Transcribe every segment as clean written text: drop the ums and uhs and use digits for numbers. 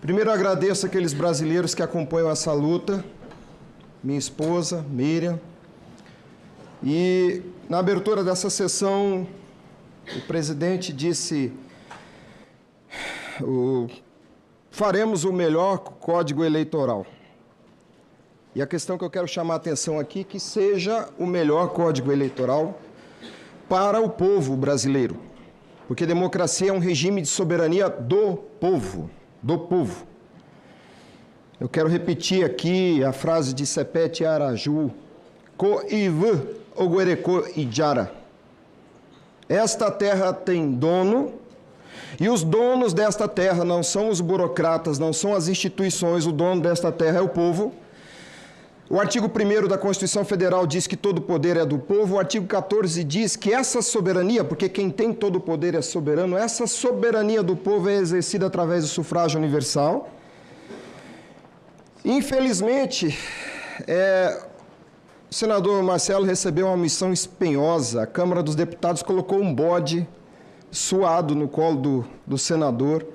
Primeiro, eu agradeço aqueles brasileiros que acompanham essa luta, minha esposa, Miriam. E, na abertura dessa sessão, o presidente disse: faremos o melhor código eleitoral. E a questão que eu quero chamar a atenção aqui é que seja o melhor código eleitoral para o povo brasileiro. Porque democracia é um regime de soberania do povo. Do povo. Eu quero repetir aqui a frase de Sepete Araju, Coiv Oguereco Ijara. Esta terra tem dono, e os donos desta terra não são os burocratas, não são as instituições, o dono desta terra é o povo. O artigo 1º da Constituição Federal diz que todo poder é do povo, o artigo 14 diz que essa soberania, porque quem tem todo o poder é soberano, essa soberania do povo é exercida através do sufrágio universal. Infelizmente, o senador Marcelo recebeu uma missão espinhosa. A Câmara dos Deputados colocou um bode suado no colo do senador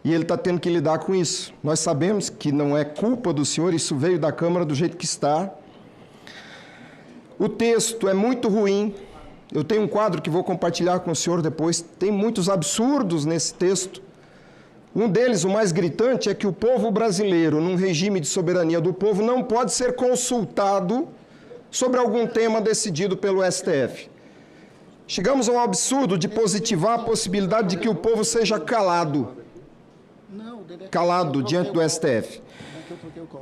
e ele está tendo que lidar com isso. Nós sabemos que não é culpa do senhor, isso veio da Câmara do jeito que está. O texto é muito ruim. Eu tenho um quadro que vou compartilhar com o senhor depois. Tem muitos absurdos nesse texto. Um deles, o mais gritante, é que o povo brasileiro, num regime de soberania do povo, não pode ser consultado sobre algum tema decidido pelo STF. Chegamos ao absurdo de positivar a possibilidade de que o povo seja calado diante do STF.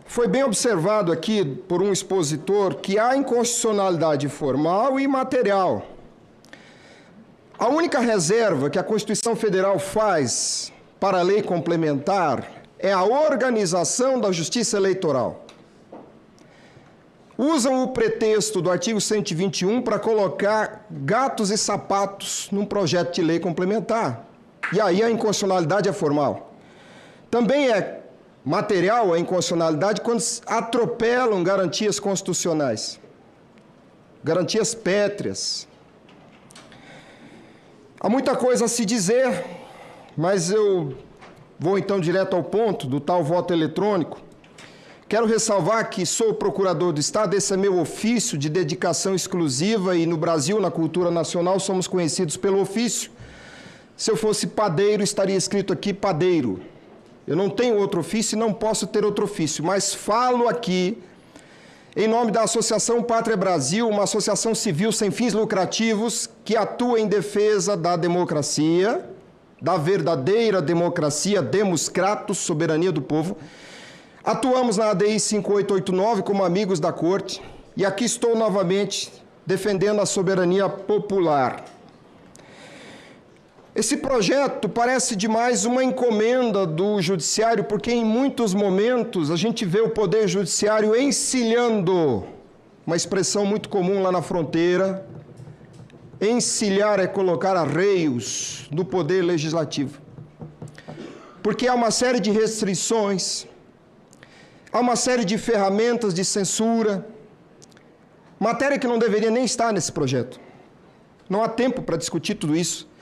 Foi bem observado aqui por um expositor que há inconstitucionalidade formal e material. A única reserva que a Constituição Federal faz para a lei complementar é a organização da Justiça Eleitoral. Usam o pretexto do artigo 121 para colocar gatos e sapatos num projeto de lei complementar. E aí a inconstitucionalidade é formal. Também é material a inconstitucionalidade quando atropelam garantias constitucionais, garantias pétreas. Há muita coisa a se dizer, mas eu vou então direto ao ponto do tal voto eletrônico. Quero ressalvar que sou procurador do Estado, esse é meu ofício de dedicação exclusiva e no Brasil, na cultura nacional, somos conhecidos pelo ofício. Se eu fosse padeiro, estaria escrito aqui padeiro. Eu não tenho outro ofício e não posso ter outro ofício, mas falo aqui em nome da Associação Pátria Brasil, uma associação civil sem fins lucrativos que atua em defesa da democracia, da verdadeira democracia, demos kratos, soberania do povo. Atuamos na ADI 5889 como amigos da Corte e aqui estou novamente defendendo a soberania popular. Esse projeto parece demais uma encomenda do Judiciário, porque em muitos momentos a gente vê o Poder Judiciário encilhando, uma expressão muito comum lá na fronteira. Encilhar é colocar arreios no Poder Legislativo. Porque há uma série de restrições, há uma série de ferramentas de censura, matéria que não deveria nem estar nesse projeto. Não há tempo para discutir tudo isso.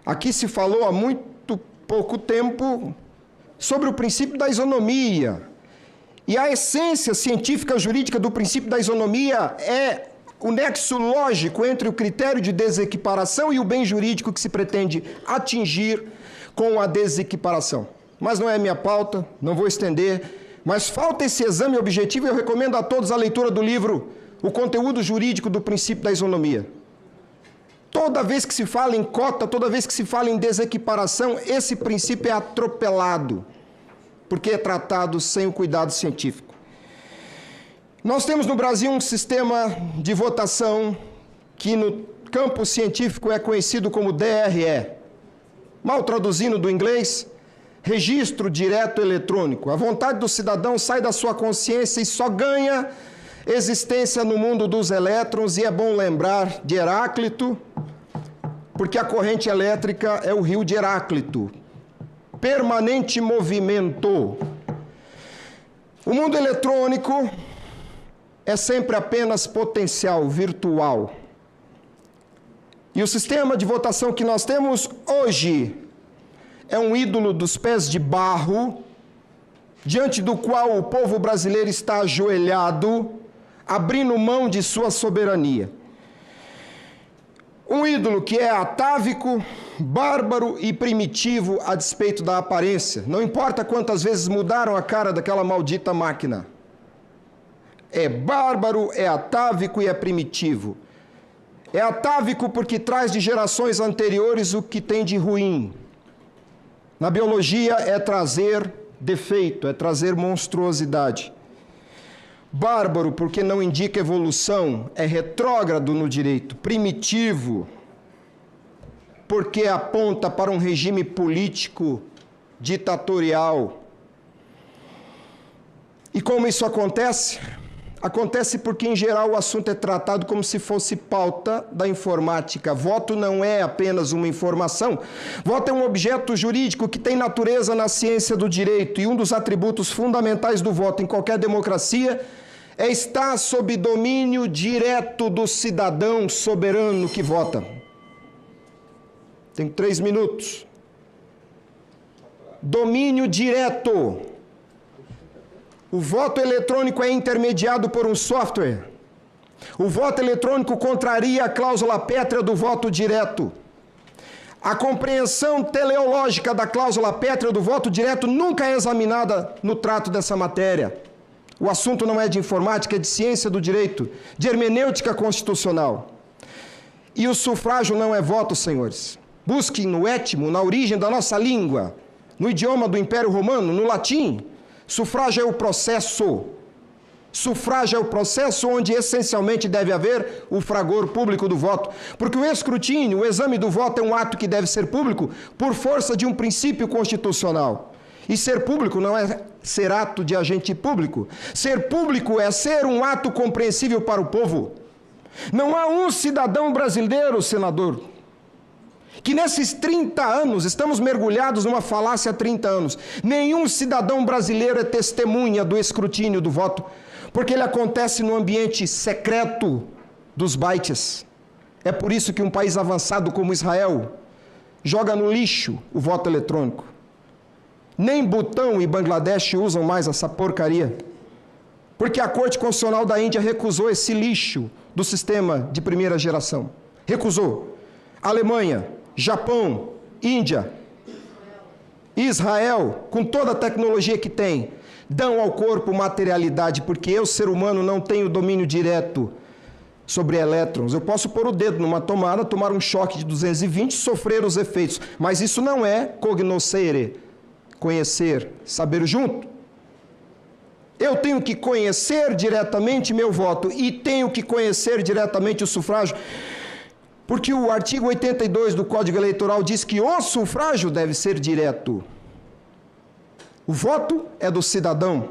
Aqui se falou há muito pouco tempo sobre o princípio da isonomia. E a essência científica jurídica do princípio da isonomia é o nexo lógico entre o critério de desequiparação e o bem jurídico que se pretende atingir com a desequiparação. Mas não é minha pauta, não vou estender, mas falta esse exame objetivo e eu recomendo a todos a leitura do livro O Conteúdo Jurídico do Princípio da Isonomia. Toda vez que se fala em cota, toda vez que se fala em desequiparação, esse princípio é atropelado, porque é tratado sem o cuidado científico. Nós temos no Brasil um sistema de votação que no campo científico é conhecido como DRE. Mal traduzindo do inglês, registro direto eletrônico. A vontade do cidadão sai da sua consciência e só ganha existência no mundo dos elétrons, e é bom lembrar de Heráclito, porque a corrente elétrica é o rio de Heráclito. Permanente movimento. O mundo eletrônico é sempre apenas potencial, virtual. E o sistema de votação que nós temos hoje é um ídolo dos pés de barro diante do qual o povo brasileiro está ajoelhado, abrindo mão de sua soberania. Um ídolo que é atávico, bárbaro e primitivo a despeito da aparência. Não importa quantas vezes mudaram a cara daquela maldita máquina. É bárbaro, é atávico e é primitivo. É atávico porque traz de gerações anteriores o que tem de ruim. Na biologia é trazer defeito, é trazer monstruosidade. Bárbaro porque não indica evolução, é retrógrado no direito. Primitivo porque aponta para um regime político ditatorial. E como isso acontece? Acontece porque, em geral, o assunto é tratado como se fosse pauta da informática. Voto não é apenas uma informação. Voto é um objeto jurídico que tem natureza na ciência do direito. E um dos atributos fundamentais do voto em qualquer democracia é estar sob domínio direto do cidadão soberano que vota. Tenho 3 minutos. Domínio direto. O voto eletrônico é intermediado por um software. O voto eletrônico contraria a cláusula pétrea do voto direto. A compreensão teleológica da cláusula pétrea do voto direto nunca é examinada no trato dessa matéria. O assunto não é de informática, é de ciência do direito, de hermenêutica constitucional. E o sufrágio não é voto, senhores. Busquem no étimo, na origem da nossa língua, no idioma do Império Romano, no latim. Sufrágio é o processo. Sufrágio é o processo onde essencialmente deve haver o fragor público do voto. Porque o escrutínio, o exame do voto é um ato que deve ser público por força de um princípio constitucional. E ser público não é ser ato de agente público. Ser público é ser um ato compreensível para o povo. Não há um cidadão brasileiro, senador, que nesses 30 anos, estamos mergulhados numa falácia há 30 anos, nenhum cidadão brasileiro é testemunha do escrutínio do voto, porque ele acontece no ambiente secreto dos bytes. É por isso que um país avançado como Israel joga no lixo o voto eletrônico. Nem Butão e Bangladesh usam mais essa porcaria, porque a Corte Constitucional da Índia recusou esse lixo do sistema de primeira geração. Recusou. Alemanha, Japão, Índia, Israel, com toda a tecnologia que tem, dão ao corpo materialidade, porque eu, ser humano, não tenho domínio direto sobre elétrons. Eu posso pôr o dedo numa tomada, tomar um choque de 220 e sofrer os efeitos, mas isso não é cognoscere, conhecer, saber junto. Eu tenho que conhecer diretamente meu voto e tenho que conhecer diretamente o sufrágio, porque o artigo 82 do Código Eleitoral diz que o sufrágio deve ser direto. O voto é do cidadão.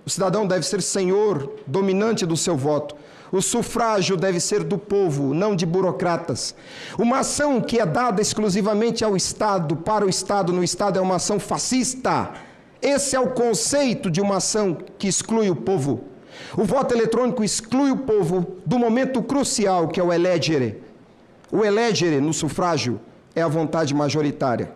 O cidadão deve ser senhor, dominante do seu voto. O sufrágio deve ser do povo, não de burocratas. Uma ação que é dada exclusivamente ao Estado, para o Estado, no Estado, é uma ação fascista. Esse é o conceito de uma ação que exclui o povo. O voto eletrônico exclui o povo do momento crucial, que é o elegere. O elegere no sufrágio é a vontade majoritária.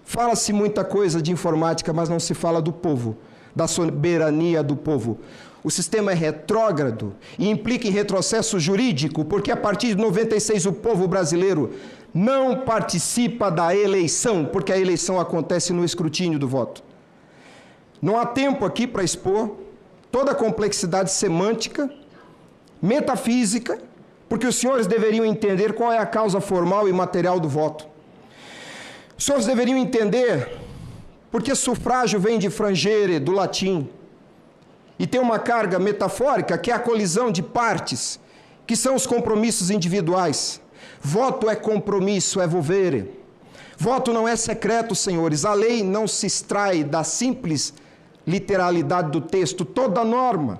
Fala-se muita coisa de informática, mas não se fala do povo, da soberania do povo. O sistema é retrógrado e implica em retrocesso jurídico, porque a partir de 96 o povo brasileiro não participa da eleição, porque a eleição acontece no escrutínio do voto. Não há tempo aqui para expor toda a complexidade semântica, metafísica, porque os senhores deveriam entender qual é a causa formal e material do voto. Os senhores deveriam entender porque sufrágio vem de frangere, do latim, e tem uma carga metafórica que é a colisão de partes, que são os compromissos individuais. Voto é compromisso, é volvere. Voto não é secreto, senhores. A lei não se extrai da simples literalidade do texto. Toda norma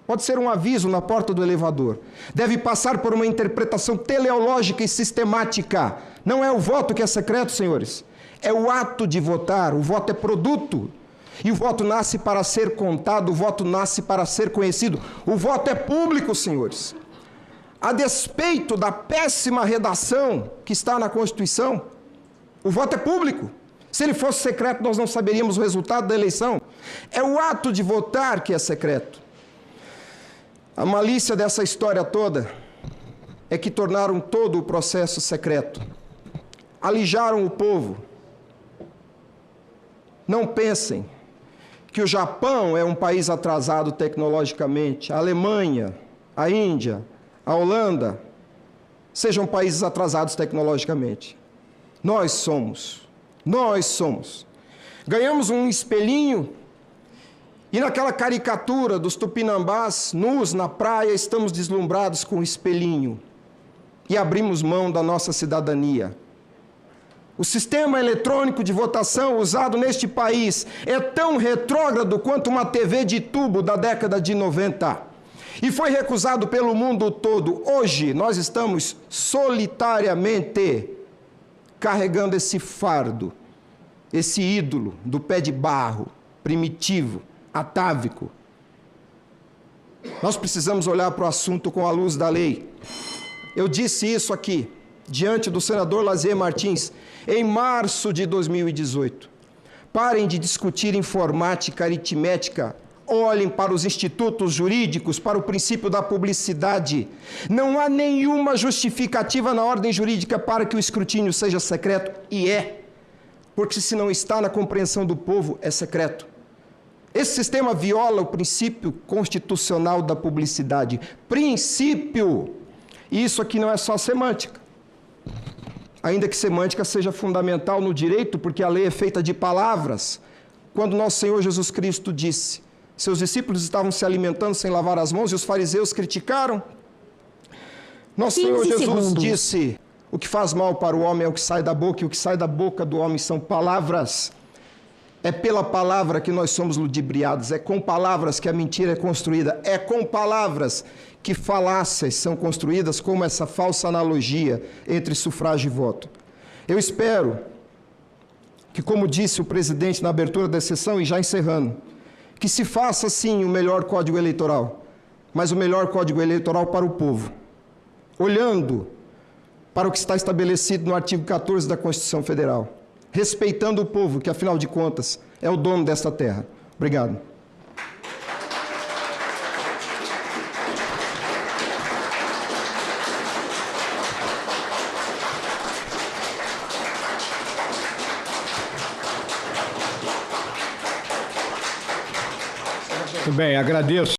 pode ser um aviso na porta do elevador. Deve passar por uma interpretação teleológica e sistemática. Não é o voto que é secreto, senhores. É o ato de votar. O voto é produto. E o voto nasce para ser contado, o voto nasce para ser conhecido. O voto é público, senhores. A despeito da péssima redação que está na Constituição, o voto é público. Se ele fosse secreto, nós não saberíamos o resultado da eleição. É o ato de votar que é secreto. A malícia dessa história toda é que tornaram todo o processo secreto. Alijaram o povo. Não pensem que o Japão é um país atrasado tecnologicamente, a Alemanha, a Índia, a Holanda, sejam países atrasados tecnologicamente. Nós somos. Ganhamos um espelhinho e naquela caricatura dos tupinambás, nus na praia, estamos deslumbrados com o espelhinho e abrimos mão da nossa cidadania. O sistema eletrônico de votação usado neste país é tão retrógrado quanto uma TV de tubo da década de 90. E foi recusado pelo mundo todo. Hoje, nós estamos solitariamente carregando esse fardo, esse ídolo do pé de barro, primitivo, atávico. Nós precisamos olhar para o assunto com a luz da lei. Eu disse isso aqui, diante do senador Lazier Martins, em março de 2018. Parem de discutir informática, aritmética, olhem para os institutos jurídicos, para o princípio da publicidade. Não há nenhuma justificativa na ordem jurídica para que o escrutínio seja secreto, e é, porque se não está na compreensão do povo, é secreto. Esse sistema viola o princípio constitucional da publicidade. Princípio! E isso aqui não é só semântica. Ainda que semântica seja fundamental no direito, porque a lei é feita de palavras. Quando nosso Senhor Jesus Cristo disse, seus discípulos estavam se alimentando sem lavar as mãos e os fariseus criticaram. Nosso Senhor Jesus disse, o que faz mal para o homem é o que sai da boca, e o que sai da boca do homem são palavras. É pela palavra que nós somos ludibriados, é com palavras que a mentira é construída, é com palavras que falácias são construídas, como essa falsa analogia entre sufrágio e voto. Eu espero que, como disse o presidente na abertura da sessão, e já encerrando, que se faça, sim, o melhor código eleitoral, mas o melhor código eleitoral para o povo, olhando para o que está estabelecido no artigo 14 da Constituição Federal, respeitando o povo, que, afinal de contas, é o dono desta terra. Obrigado. Muito bem, agradeço.